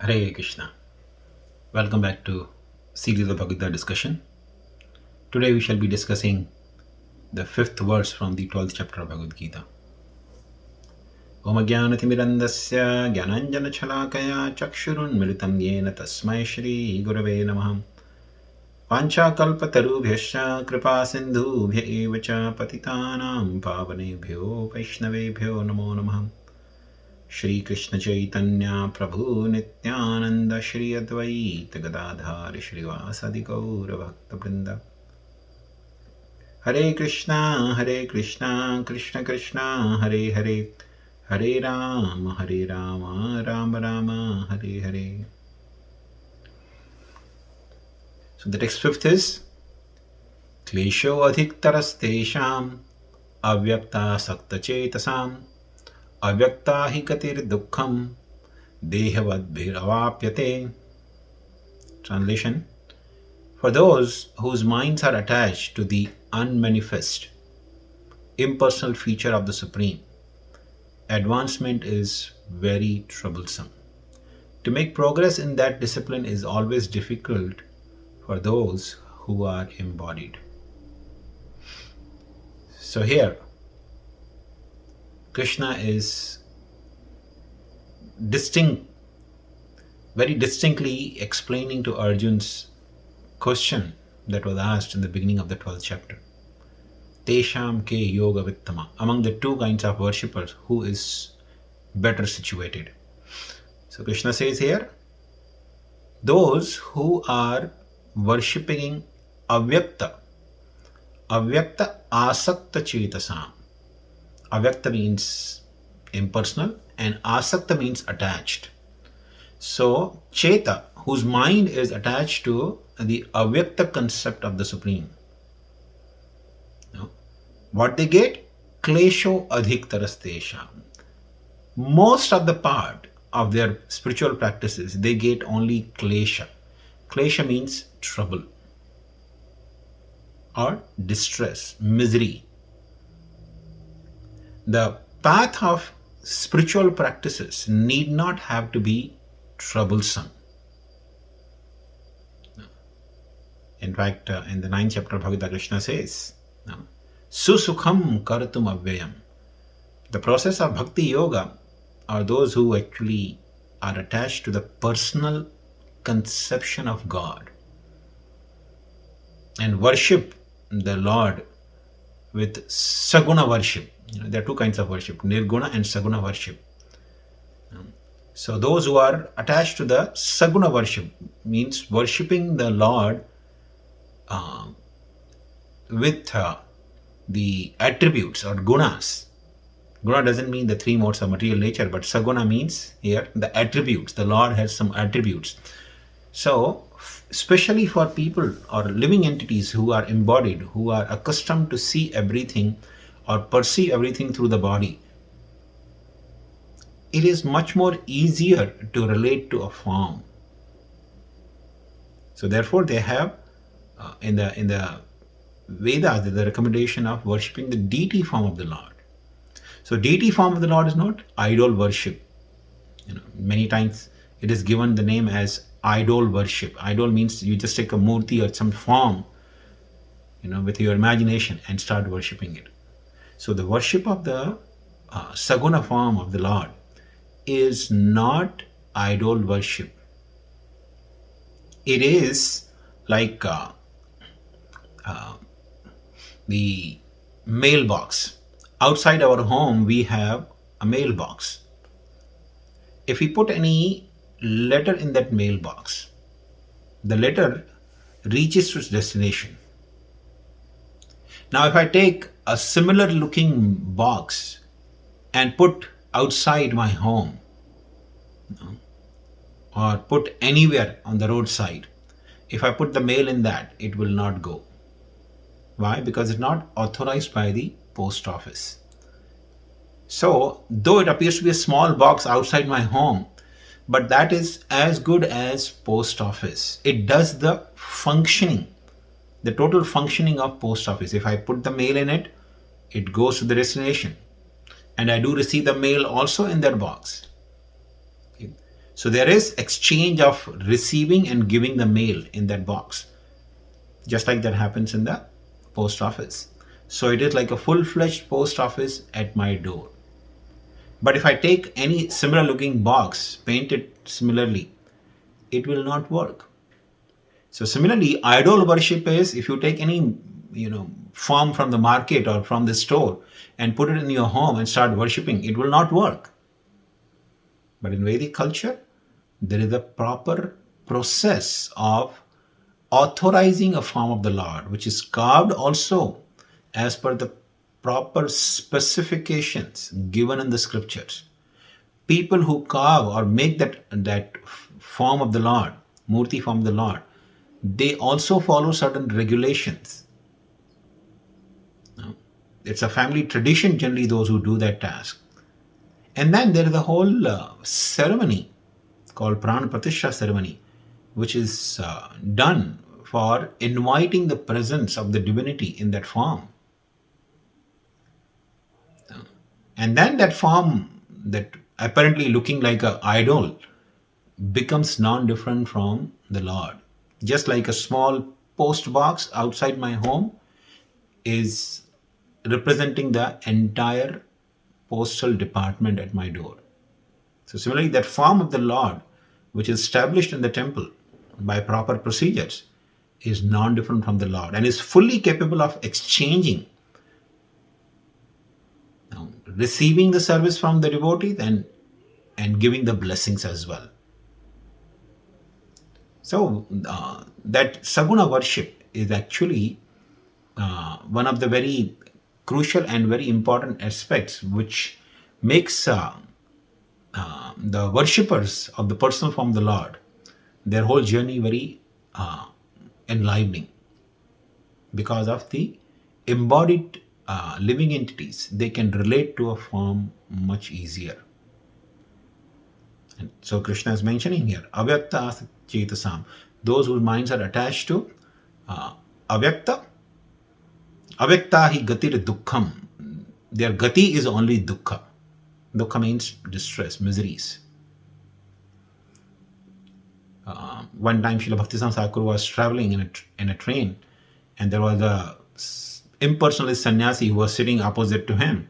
Hare Krishna. Welcome back to series of Bhagavad Gita discussion. Today we shall be discussing the 5th verse from the 12th chapter of Bhagavad Gita. Om Ajnanatimidandasya Gyananjana-chalakaya Chakshurunmilitam Yena Tasmai Shri Gurave Namah Panchakalpatarubhyascha Kripa Sindhubhya Evacha Patitanam Pavanebhyo Vaishnavebhyo Namo Namah Shri Krishna Chaitanya Prabhu Nityananda Shri Advaita Gadadhar Shri Vasadi Gaura Bhakta Vrinda Hare Krishna Krishna Krishna Hare Hare Hare Rama Rama Rama Hare Hare. So the text 5th is kleśo adhika-taras teṣām avyaktāsakta-cetasām avyakta hi gatir duḥkhaṁ deha-vadbhir avāpyate. Translation: for those whose minds are attached to the unmanifested, impersonal feature of the Supreme, advancement is very troublesome. To make progress in that discipline is always difficult for those who are embodied. So here, Krishna is very distinctly explaining to Arjun's question that was asked in the beginning of the 12th chapter. Teṣām ke yoga vittama. Among the two kinds of worshippers, who is better situated? So Krishna says here, those who are worshipping avyakta āsakta-cetasām. Avyakta means impersonal and āsakta means attached. So Cheta, whose mind is attached to the avyakta concept of the Supreme, what they get? Kleśo adhika-taras teṣām. Most of the part of their spiritual practices, they get only kleśa. Kleśa means trouble or distress, misery. The path of spiritual practices need not have to be troublesome. In fact, in the 9th chapter of Bhagavad Gita, Krishna says, susukham kartum avyayam. The process of bhakti-yoga are those who actually are attached to the personal conception of God and worship the Lord with saguna worship. There are two kinds of worship, nirguna and saguna worship. So those who are attached to the saguna worship means worshipping the Lord with the attributes or gunas. Guna doesn't mean the three modes of material nature, but saguna means here the attributes. The Lord has some attributes. So especially for people or living entities who are embodied, who are accustomed to see everything or perceive everything through the body, it is much more easier to relate to a form. So therefore they have in the Vedas the recommendation of worshipping the deity form of the Lord. So deity form of the Lord is not idol worship. Many times it is given the name as idol worship. Idol means you just take a murti or some form, with your imagination and start worshipping it. So the worship of the saguna form of the Lord is not idol worship. It is like the mailbox. Outside our home we have a mailbox. If we put any letter in that mailbox, the letter reaches to its destination. Now if I take a similar looking box and put outside my home or put anywhere on the roadside, if I put the mail in that, it will not go. Why? Because it's not authorized by the post office. So though it appears to be a small box outside my home, but that is as good as post office. It does the functioning, the total functioning of post office. If I put the mail in it, it goes to the destination. And I do receive the mail also in that box. Okay. So there is exchange of receiving and giving the mail in that box, just like that happens in the post office. So it is like a full-fledged post office at my door. But if I take any similar looking box, paint it similarly, it will not work. So similarly, idol worship is, if you take any form from the market or from the store and put it in your home and start worshipping, it will not work. But in Vedic culture, there is a proper process of authorizing a form of the Lord, which is carved also as per the proper specifications given in the scriptures. People who carve or make that form of the Lord, Murti form of the Lord, they also follow certain regulations. It's a family tradition, generally, those who do that task. And then there is a whole ceremony called Pran Pratishtha ceremony, which is done for inviting the presence of the divinity in that form. And then that form, that apparently looking like an idol, becomes non-different from the Lord. Just like a small post box outside my home is representing the entire postal department at my door. So similarly, that form of the Lord, which is established in the temple by proper procedures, is non-different from the Lord and is fully capable of exchanging, receiving the service from the devotees and giving the blessings as well. So that Saguna worship is actually one of the very crucial and very important aspects which makes the worshippers of the personal form of the Lord, their whole journey very enlivening, because of the embodied living entities. They can relate to a form much easier. And so Krishna is mentioning here, avyaktāsakta-cetasām, those whose minds are attached to avyakta. Avyakta hi gatir duḥkhaṁ. Their gati is only dukkha. Dukkha means distress, miseries. One time Srila Bhakti-siddhanta Thakur was traveling in a train, and there was a impersonalist sannyasi who was sitting opposite to him.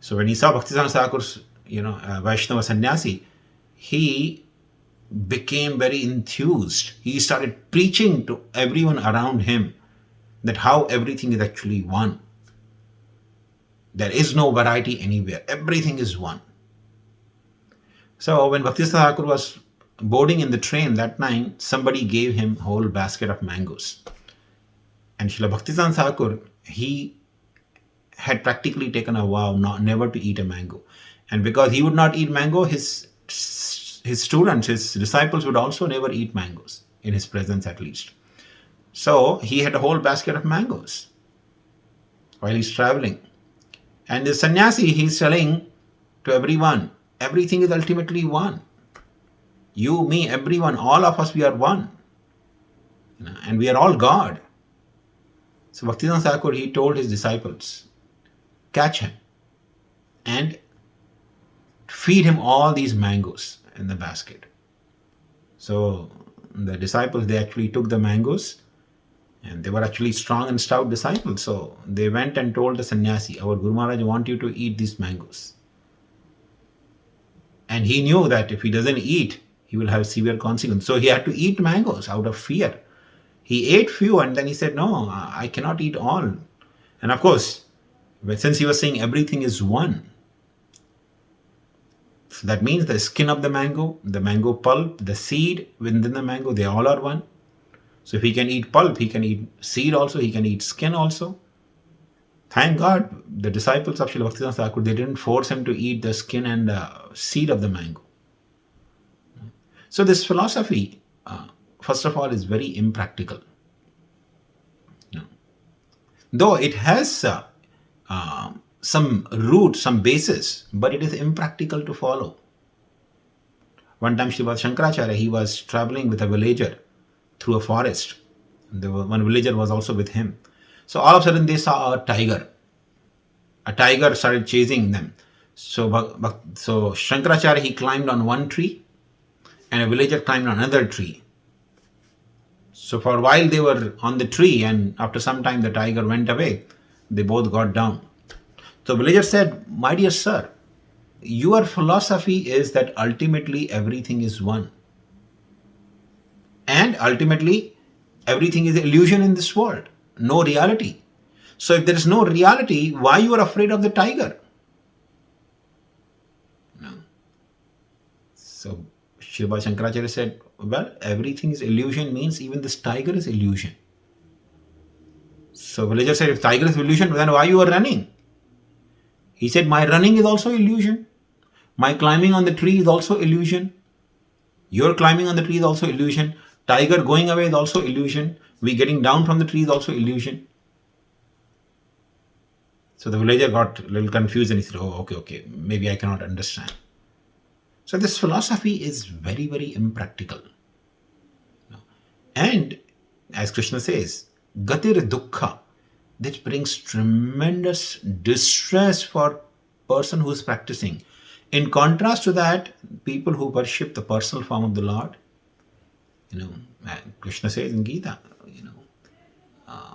So when he saw Bhakti-siddhanta Thakur's Vaishnava sannyasi, he became very enthused. He started preaching to everyone around him that how everything is actually one. There is no variety anywhere. Everything is one. So when Bhakti-siddhanta Thakur was boarding in the train that night, somebody gave him a whole basket of mangoes. And Srila Bhakti-siddhanta Thakur, he had practically taken a vow never to eat a mango. And because he would not eat mango, his students, his disciples would also never eat mangoes, in his presence at least. So he had a whole basket of mangoes while he's traveling. And the sannyasi, he's telling to everyone, everything is ultimately one. You, me, everyone, all of us, we are one. And we are all God. So Bhakti-siddhanta Thakur, he told his disciples, catch him and feed him all these mangoes in the basket. So the disciples, they actually took the mangoes, and they were actually strong and stout disciples. So they went and told the sannyasi, our Guru Maharaj want you to eat these mangoes. And he knew that if he doesn't eat, he will have severe consequences. So he had to eat mangoes out of fear. He ate few and then he said, no, I cannot eat all. And of course, since he was saying everything is one, so that means the skin of the mango pulp, the seed within the mango, they all are one. So if he can eat pulp, he can eat seed also, he can eat skin also. Thank God, the disciples of Srila Bhakti-siddhanta Thakur, they didn't force him to eat the skin and seed of the mango. So this philosophy, first of all, is very impractical. Though it has some root, some basis, but it is impractical to follow. One time Srila Shankaracharya, he was traveling with a villager through a forest. One villager was also with him. So all of a sudden they saw a tiger. A tiger started chasing them. So Shankaracharya, he climbed on one tree and a villager climbed on another tree. So for a while they were on the tree, and after some time the tiger went away. They both got down. So the villager said, "My dear sir, your philosophy is that ultimately everything is one. And ultimately everything is illusion in this world, no reality. So if there is no reality, why you are afraid of the tiger?" No. So Srila Shankaracharya said, well, everything is illusion means even this tiger is illusion. So villager said, if tiger is illusion, then why you are running? He said, my running is also illusion. My climbing on the tree is also illusion. Your climbing on the tree is also illusion. Tiger going away is also illusion. We getting down from the tree is also illusion. So the villager got a little confused and he said, oh, okay, maybe I cannot understand. So this philosophy is very, very impractical. And as Krishna says, gatir duḥkhaṁ, that brings tremendous distress for person who is practicing. In contrast to that, people who worship the personal form of the Lord, Krishna says in Gita,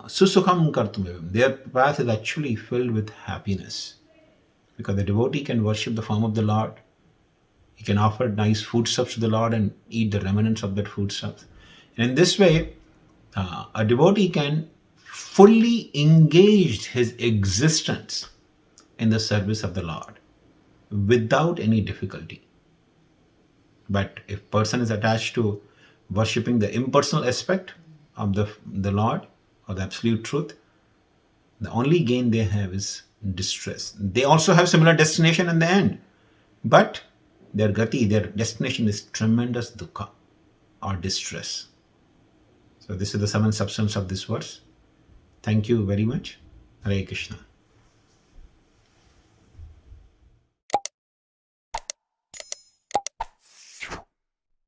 susukham kartum, their path is actually filled with happiness. Because the devotee can worship the form of the Lord. He can offer nice foodstuffs to the Lord and eat the remnants of that foodstuff. And in this way, a devotee can fully engage his existence in the service of the Lord without any difficulty. But if person is attached to worshipping the impersonal aspect of the Lord or the absolute truth, the only gain they have is distress. They also have similar destination in the end, but their gati, their destination is tremendous dukkha or distress. So this is the seventh substance of this verse. Thank you very much. Hare Krishna.